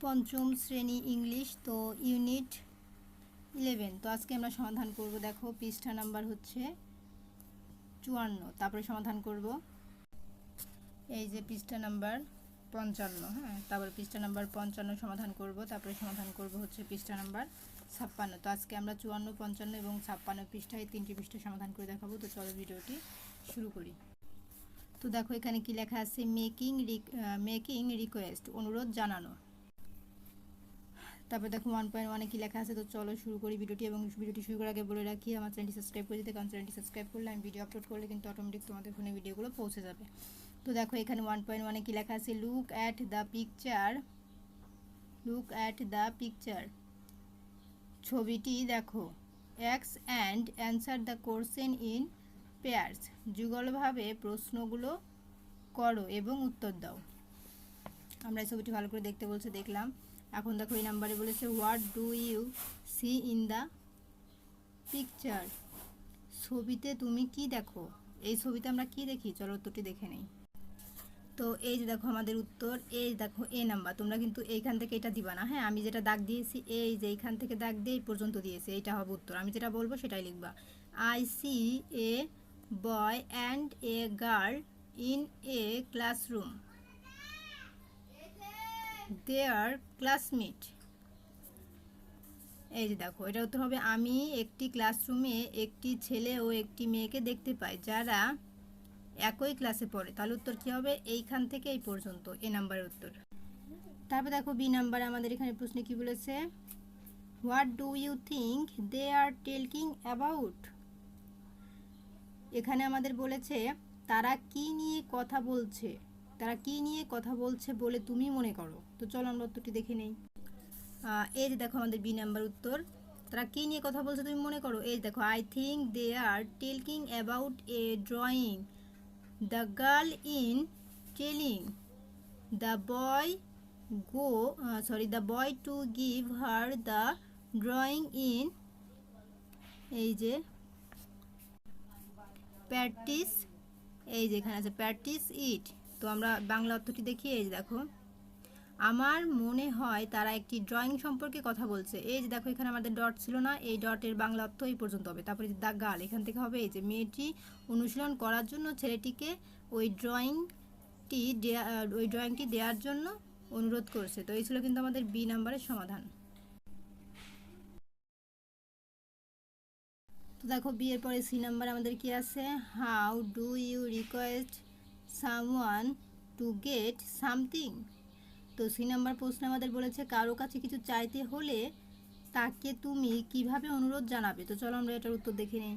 পঞ্চম শ্রেণী ইংলিশ, তো ইউনিট 11। তো আজকে আমরা সমাধান করব। দেখো পৃষ্ঠা নাম্বার হচ্ছে 54, তারপরে সমাধান করব এই যে পৃষ্ঠা নাম্বার 55। হ্যাঁ, তারপরে পৃষ্ঠা নাম্বার 55 সমাধান করব, তারপরে সমাধান করব হচ্ছে পৃষ্ঠা নাম্বার 56। তো আজকে আমরা 54, 55 এবং 56 পৃষ্ঠায় 3টি পৃষ্ঠা সমাধান করে দেখাবো। তো চলো ভিডিওটি শুরু করি। তো দেখো এখানে কি লেখা আছে, মেকিং রিকোয়েস্ট, অনুরোধ জানানো। তারপর দেখো 1.1 কি লেখা আছে। তো চলো শুরু করি ভিডিওটি। এবং ভিডিওটি শুরু করার আগে বলে রাখি, আমার চ্যানেলটি সাবস্ক্রাইব করে দিতে, কারণ চ্যানেলটি সাবস্ক্রাইব করলে আমি ভিডিও আপলোড করলে কিন্তু অটোমেটিক তোমাদের ফোনে ভিডিওগুলো পৌঁছে যাবে। তো দেখো এখানে 1.1 কি লেখা আছে, লুক অ্যাট দ্য পিকচার, ছবিটি দেখো। অ্যাক্স and answer the question in pairs, যুগলভাবে প্রশ্নগুলো করো এবং উত্তর দাও। আমরা এই ছবিটি ভালো করে দেখতে বলছে, দেখলাম। এখন দেখো এই নাম্বারে বলেছে, what do you see in the picture, ছবিতে তুমি কি দেখো। এই ছবিতে আমরা কি দেখি, চলো উত্তরটি দেখে নেই। তো এই যে দেখো আমাদের উত্তর, এই দেখো এ নাম্বার। তোমরা কিন্তু এইখান থেকে এটা দিবা না, হ্যাঁ। আমি যেটা দাগ দিয়েছি, এই যে এইখান থেকে দাগ দিয়ে এই পর্যন্ত দিয়েছি, এইটা হবে উত্তর। আমি যেটা বলবো সেটাই লিখবা। I see a boy and a girl in a classroom, their classmate. এই যে দেখো এটা উত্তর হবে, আমি একটি ক্লাসরুমে একটি ছেলে ও একটি মেয়েকে দেখতে পাই যারা একই ক্লাসে পড়ে। তাহলে উত্তর কি হবে, এইখান থেকে এই পর্যন্ত, এ নাম্বারের উত্তর। তারপর দেখো বি নাম্বারে আমাদের এখানে প্রশ্নে কি বলেছে, what do you think they are talking about. এখানে আমাদের বলেছে তারা কি নিয়ে কথা বলছে, তারা কি নিয়ে কথা বলছে বলে তুমি মনে করো। তো চলো আমরা উত্তরটি দেখে নেই। এই যে দেখো আমাদের বি নাম্বার উত্তর, তারা কী নিয়ে কথা বলছে তুমি মনে করো। এই দেখো, I think they are talking about a drawing, the girl in telling the boy the boy to give her the drawing in, এই যে প্র্যাকটিস, এই যে এখানে আছে প্র্যাকটিস ইট। তো আমরা বাংলা অর্থটি দেখি। এই যে দেখো, আমার মনে হয় তারা একটি ড্রয়িং সম্পর্কে কথা বলছে। এই যে দেখো এখানে আমাদের ডট ছিল না, এই ডটের বাংলা অর্থ এই পর্যন্ত হবে। তারপরে দ্য গার্ল, এখান থেকে হবে এই যে মেয়েটি অনুশীলন করার জন্য ছেলেটিকে ওই ড্রয়িংটি দেওয়ার জন্য অনুরোধ করছে। তো এই ছিল কিন্তু আমাদের বি নাম্বারের সমাধান। তো দেখো বি এর পরে সি নাম্বার আমাদের কি আছে, how do you request someone to get something. তো সি নাম্বার প্রশ্নে আমাদের বলেছে, কারো কাছে কিছু চাইতে হলে তাকে তুমি কিভাবে অনুরোধ জানাবে। তো চলো আমরা এটার উত্তর দেখে নিই।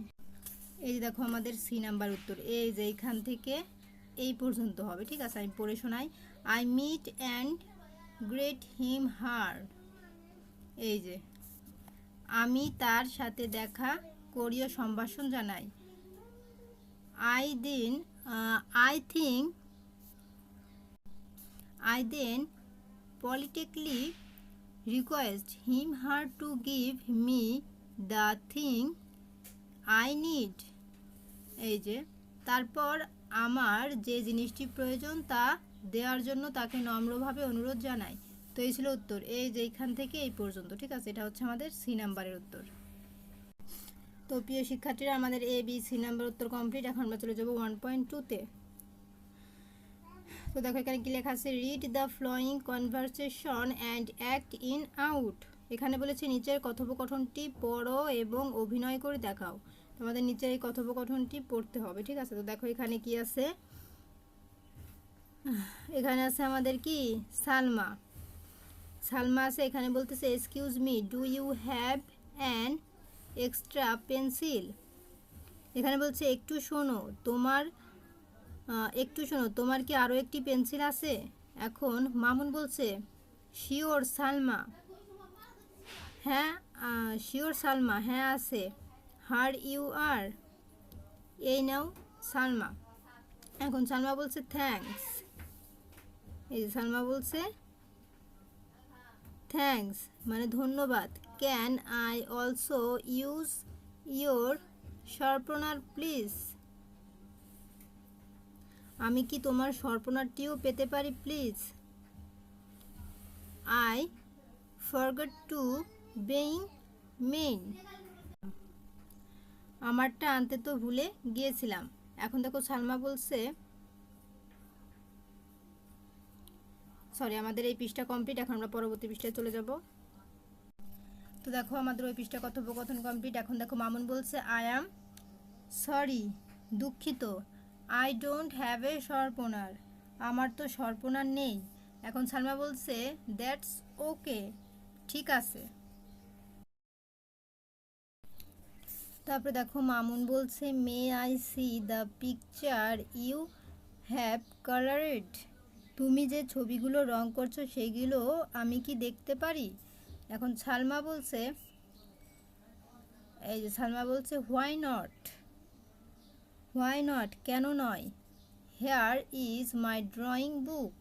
এই যে দেখো আমাদের সি নাম্বার উত্তর, এই যে এইখান থেকে এই পর্যন্ত হবে। ঠিক আছে, আমি পড়ে শোনাই। আই মিট অ্যান্ড গ্রেট হিম হার, এই যে আমি তার সাথে দেখা করি ও সম্ভাষণ জানাই। I then politically request him her to give me the thing I need, এই যে তারপর আমার যে জিনিসটি প্রয়োজন তা দেওয়ার জন্য তাকে নম্রভাবে অনুরোধ জানাই। তো এই ছিল উত্তর, এই যে এইখান থেকে এই পর্যন্ত। ঠিক আছে, এটা হচ্ছে আমাদের সি নাম্বারের উত্তর। তো প্রিয় শিক্ষার্থীরা, আমাদের এ বি সি নাম্বার উত্তর কমপ্লিট। এখন আমরা চলে যাবো 1.2-তে। তো দেখো এখানে কি লেখা আছে, read the following conversation and act in out. এখানে বলেছে নিচের কথোপকথনটি পড়ো এবং অভিনয় করে দেখাও। তোমাদের নিচের এই কথোপকথনটি পড়তে হবে। ঠিক আছে, তো দেখো এখানে কি আছে, এখানে আছে আমাদের কি সালমা আছে। এখানে বলতেছে, excuse me, do you have an extra pencil. এখানে বলছে, একটু শোনো তোমার কি আরও একটি পেন্সিল আছে। এখন মামুন বলছে, শিওর সালমা, হ্যাঁ আছে। হার ইউ আর, এই নাও সালমা। এখন সালমা বলছে থ্যাঙ্কস, এই যে সালমা বলছে থ্যাঙ্কস মানে ধন্যবাদ। Can I also use your sharpener please, আমি কি তোমার শার্পনারটিও পেতে পারি please. I I forgot to being main. আমারটা আনতে তো ভুলে গিয়েছিলাম। এখন দেখো সালমা বলছে, সরি আমাদের এই পৃষ্ঠা কমপ্লিট, এখন আমরা পরবর্তী পৃষ্ঠায় চলে যাব। তো দেখো আমাদের ওই পৃষ্ঠা কথোপকথন কমপ্লিট। এখন দেখো মামুন বলছে আই অ্যাম সরি, দুঃখিত। আই ডোন্ট হ্যাভ এ সর্পনার, আমার তো সর্পনার নেই। এখন সালমা বলছে দ্যাটস ওকে, ঠিক আছে। তারপরে দেখো মামুন বলছে may I see the picture you have coloured, তুমি যে ছবিগুলো রং করছো সেগুলো আমি কি দেখতে পারি? এখন সালমা বলছে, এই যে সালমা বলছে হোয়াই নট, হোয়াই নট কেন নয়, hair is my drawing book,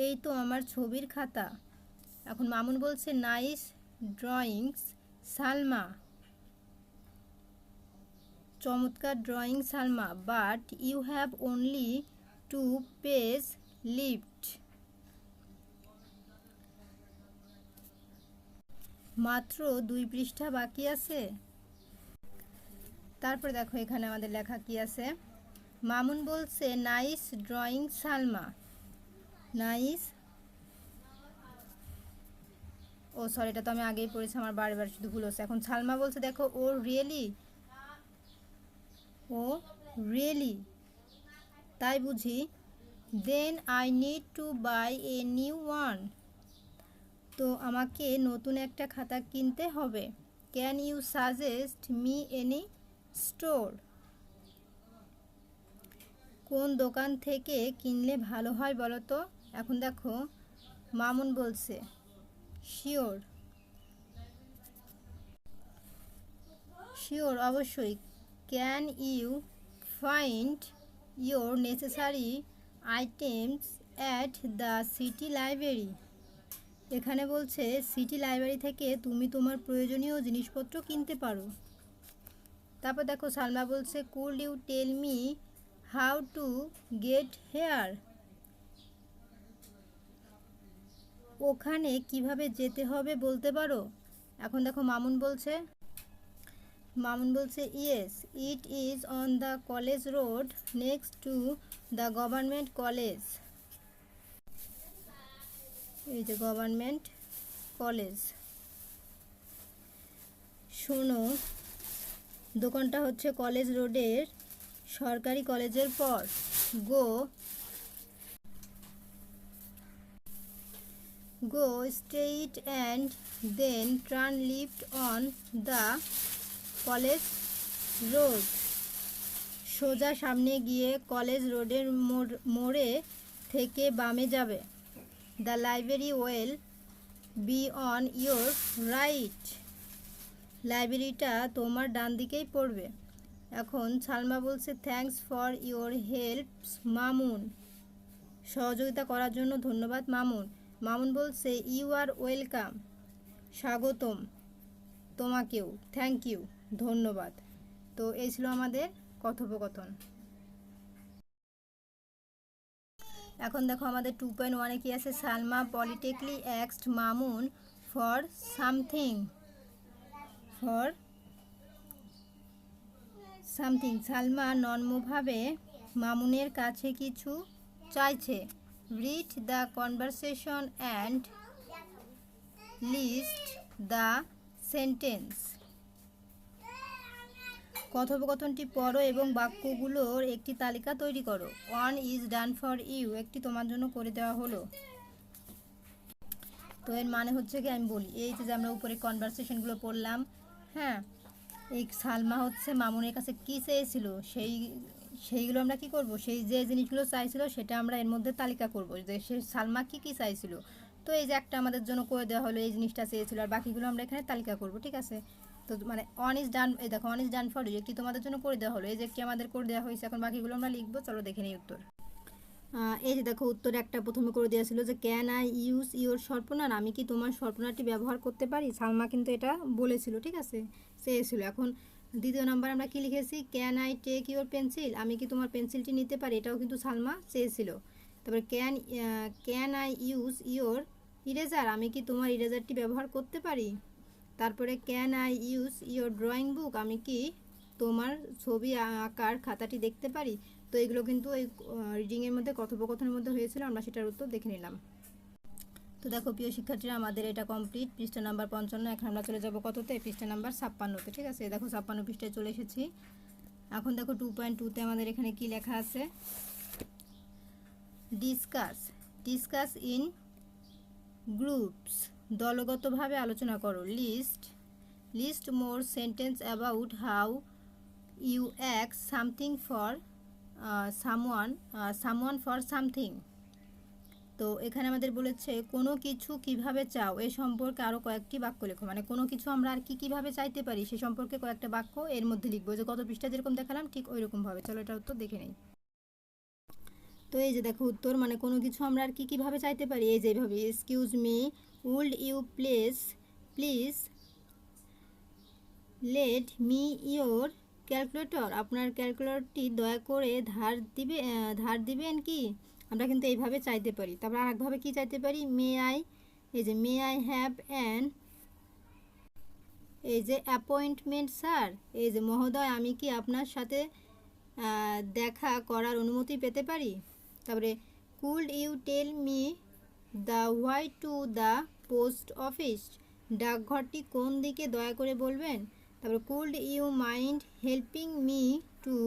এই তো আমার ছবির খাতা। এখন মামুন বলছে নাইস ড্রয়িংস সালমা, চমৎকার drawing Salma, but you have only 2 page left, মাত্র 2 পৃষ্ঠা বাকি আছে। তারপরে দেখো এখানে আমাদের লেখা কি আছে। মামুন বলছে নাইস ড্রয়িং সালমা, নাইস, ও সরি এটা তো আমি আগেই পড়েছি, আমার বারবার শুধু ভুল হচ্ছে। এখন সালমা বলছে দেখো ও রিয়েলি, ও রিয়েলি তাই বুঝি, then I need to buy a new one, তো আমাকে নতুন একটা খাতা কিনতে হবে। Can you suggest me any store, কোন দোকান থেকে কিনলে ভালো হয় বলো তো? এখন দেখো মামুন বলছে শিওর, শিওর অবশ্যই। Can you find your necessary items at the city library, এখানে বলছে সিটি লাইব্রেরি থেকে তুমি তোমার প্রয়োজনীয় জিনিসপত্র কিনতে পারো। তারপর দেখো সালমা বলছে could you tell me how to get here, ওখানে কিভাবে যেতে হবে বলতে পারো? এখন দেখো মামুন বলছে, yes it is on the college road next to the government college, এই যে গভর্নমেন্ট কলেজ। শোনো দোকানটা হচ্ছে কলেজ রোডের সরকারি কলেজের পর। Go straight and then turn left on the college road, সোজা সামনে গিয়ে কলেজ রোডের মোড়ে থেকে বামে যাবে। The library will be on your right, লাইব্রেরিটা তোমার ডান দিকেই পড়বে। এখন সালমা বলছে thanks for your helps Mamun, সহযোগিতা করার জন্য ধন্যবাদ মামুন। মামুন বলছে ইউ আর ওয়েলকাম, স্বাগতম তোমাকেও, থ্যাংক ইউ ধন্যবাদ। তো এই ছিল আমাদের কথোপকথন। এখন দেখো আমাদের 2.1-এ কি আছে, সালমা পলিটিক্যালি অ্যাক্সড মামুন ফর সামথিং, সালমা নর্মভাবে মামুনের কাছে কিছু চাইছে। Read the conversation and list the sentence, কথোপকথনটি পড়ো এবং বাক্যগুলোর একটি তালিকা তৈরি করো। One is done for you, একটি তোমার জন্য করে দেওয়া হলো। তো এর মানে হচ্ছে কি আমি বলি, এই যে আমরা উপরে কনভারসেশনগুলো পড়লাম, হ্যাঁ, এই সালমা হচ্ছে মামুনের কাছে কি চেয়েছিল সেইগুলো আমরা কি করব, সেই যে জিনিসগুলো চাইছিল সেটা আমরা এর মধ্যে তালিকা করব, যে সে সালমা কি কি চাইছিল। তো এই যে একটা আমাদের জন্য করে দেওয়া হলো, এই জিনিসটা চেয়েছিল, আর বাকিগুলো আমরা এখানে তালিকা করব, ঠিক আছে। তো মানে অন ইজ ডান, এই দেখো on is done for you, একটি তোমাদের জন্য করে দেওয়া হলো, এই যে একটি আমাদের করে দেওয়া হয়েছে। এখন বাকিগুলো আমরা লিখবো, চলো দেখে নিই উত্তর। এই যে দেখো উত্তরে একটা প্রথমে করে দেওয়া ছিল যে ক্যান আই ইউজ ইউর সর্পনার, আমি কি তোমার সর্পনারটি ব্যবহার করতে পারি, সালমা কিন্তু এটা বলেছিল, ঠিক আছে, চেয়েছিল। এখন দ্বিতীয় নাম্বার আমরা কি লিখেছি, can I take your pencil, আমি কি তোমার পেন্সিলটি নিতে পারি, এটাও কিন্তু সালমা চেয়েছিল। তারপরে can I use your eraser, আমি কি তোমার ইরেজারটি ব্যবহার করতে পারি। তারপরে can I use your drawing book, আমি কি তোমার ছবি আঁকার খাতাটি দেখতে পারি। তো এগুলো কিন্তু এই রিডিংয়ের মধ্যে কথোপকথনের মধ্যে হয়েছিল, আমরা সেটার উত্তর দেখে নিলাম। তো দেখো প্রিয় শিক্ষার্থীরা, আমাদের এটা কমপ্লিট। পৃষ্ঠা নাম্বার 55, এখন আমরা চলে যাব কততে, পৃষ্ঠা নাম্বার 56তে। ঠিক আছে, দেখো 56 পৃষ্ঠায় চলে এসেছি। এখন দেখো 2.2তে আমাদের এখানে কি লেখা আছে, ডিসকাস ইন গ্রুপস, দলগতভাবে আলোচনা করো। List more sentence about how you act something for someone for something. তো এখানে আমাদের বলেছে কোনো কিছু কিভাবে চাও এ সম্পর্কে আরও কয়েকটি বাক্য লেখো, মানে কোনো কিছু আমরা আর কিভাবে চাইতে পারি সে সম্পর্কে কয়েকটা বাক্য এর মধ্যে লিখবো। যে কত পৃষ্ঠা যেরকম দেখালাম ঠিক ওই রকমভাবে। চলো এটা উত্তর দেখে নেই। তো এই যে দেখো উত্তর, মানে কোনো কিছু আমরা আর কিভাবে চাইতে পারি, এই যে এইভাবে, excuse me, would you please let me your calculator, আপনার ক্যালকুলেটরটি দয়া করে ধার দিবেন কি, আমরা কিন্তু এইভাবে চাইতে পারি। তারপর আরেকভাবে কি চাইতে পারি, মে আই হ্যাভ অ্যান, এই যে অ্যাপয়েন্টমেন্ট স্যার, এই যে মহোদয় আমি কি আপনার সাথে দেখা করার অনুমতি পেতে পারি। তারপরে could you tell me the way to the post office, ডাকঘরটি কোন দিকে দয়া করে বলবেন। তারপরে could you mind helping me to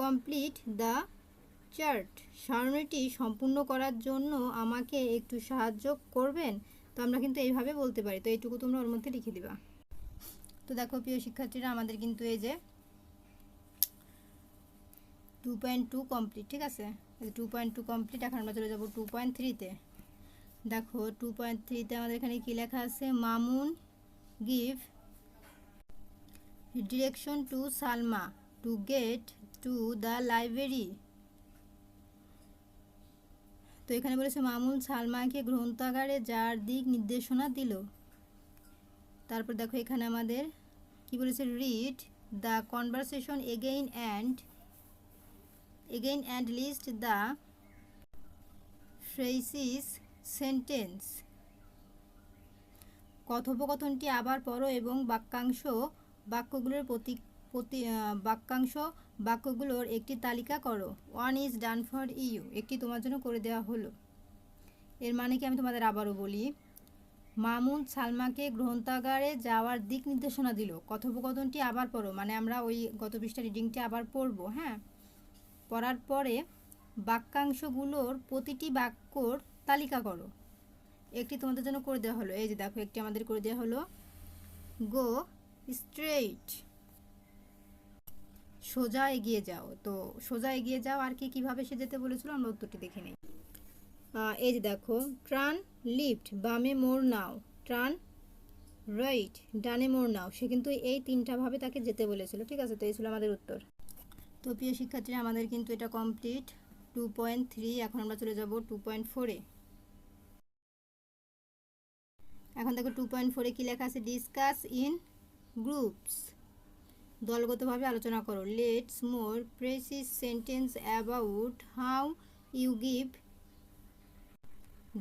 complete the chart, সারণীটি সম্পূর্ণ করার জন্য আমাকে একটু সাহায্য করবেন। তো আমরা কিন্তু এইভাবে বলতে পারি। তো এইটুকু তোমরা ওর মধ্যে লিখে দিবা। তো দেখো প্রিয় শিক্ষার্থীরা, আমাদের কিন্তু এই যে 2.2 কমপ্লিট। ঠিক আছে, 2.2 কমপ্লিট। এখন আমরা চলে যাব 2.3তে। দেখো 2.3তে আমাদের এখানে কি লেখা আছে, Mamun give direction two Salma to get to the library. তো এখানে বলেছে মামুন সালমাকে গ্রন্থাগারে যাওয়ার দিক নির্দেশনা দিল। তারপর দেখো এখানে আমাদের কি বলেছে, read the conversation again and list the phrases sentence, কথোপকথনটি আবার পড়ো এবং বাক্যগুলোর একটি তালিকা করো। One is done for you, একটি তোমার জন্য করে দেওয়া হলো। এর মানে কি আমি তোমাদের আবারও বলি, মামুন সালমাকে গ্রন্থাগারে যাওয়ার দিক নির্দেশনা দিল, কথোপকথনটি আবার পড়ো, মানে আমরা ওই গত পৃষ্ঠা রিডিংটি আবার পড়বো। হ্যাঁ, পড়ার পরে বাক্যাংশগুলোর প্রতিটি বাক্যর তালিকা করো। একটি তোমাদের জন্য করে দেওয়া হলো, এই যে দেখো একটি আমাদের করে দেওয়া হলো, গো স্ট্রেইট, সোজা এগিয়ে যাও। তো সোজা এগিয়ে যাও আর কিভাবে সে যেতে বলেছিল আমরা উত্তরটি দেখে নিই। এই যে দেখো, টার্ন লিফট, বামে মোড় নাও, টার্ন রাইট, ডানে মোড় নাও। সে কিন্তু এই তিনটা ভাবে তাকে যেতে বলেছিল। ঠিক আছে, তো এই ছিল আমাদের উত্তর। তো প্রিয় শিক্ষার্থীরা, আমাদের কিন্তু এটা কমপ্লিট 2.3। এখন আমরা চলে যাব 2.4-এ। এখন দেখো 2.4-এ কি লেখা আছে, ডিসকাস ইন গ্রুপস, দলগতভাবে আলোচনা করো। Let's more precise sentence about how you give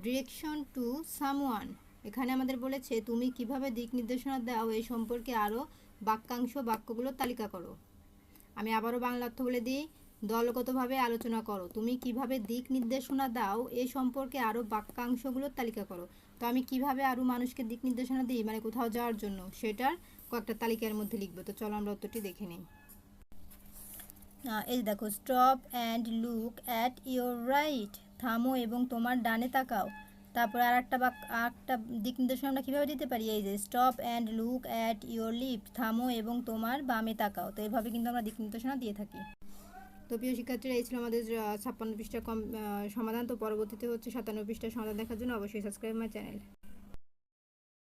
direction to someone, এখানে আমাদের বলেছে তুমি কিভাবে দিক নির্দেশনা দাও এই সম্পর্কে আরও বাক্যগুলোর তালিকা করো। আমি আবারও বাংলা অর্থ বলে দিই, দলগতভাবে আলোচনা করো, তুমি কিভাবে দিক নির্দেশনা দাও এই সম্পর্কে আরও বাক্যাংশগুলোর তালিকা করো। তো আমি কিভাবে আরও মানুষকে দিক নির্দেশনা দিই, মানে কোথাও যাওয়ার জন্য, সেটার কয়েকটা তালিকার মধ্যে লিখবো। তো চলো আমরা উত্তরটি দেখে নিই। এই দেখো, stop and look at your right, থামো এবং তোমার ডানে তাকাও। তারপরে আরেকটা দিক নির্দেশনা আমরা কীভাবে দিতে পারি, এই যে stop and look at your left, থামো এবং তোমার বামে তাকাও। তো এইভাবে কিন্তু আমরা দিক নির্দেশনা দিয়ে থাকি। তো প্রিয় শিক্ষার্থীরা, এই ছিল আমাদের 56 পৃষ্ঠার সমাধান। তো পরবর্তীতে হচ্ছে 57 পৃষ্ঠার সমাধান দেখার জন্য অবশ্যই সাবস্ক্রাইব মাই চ্যানেল।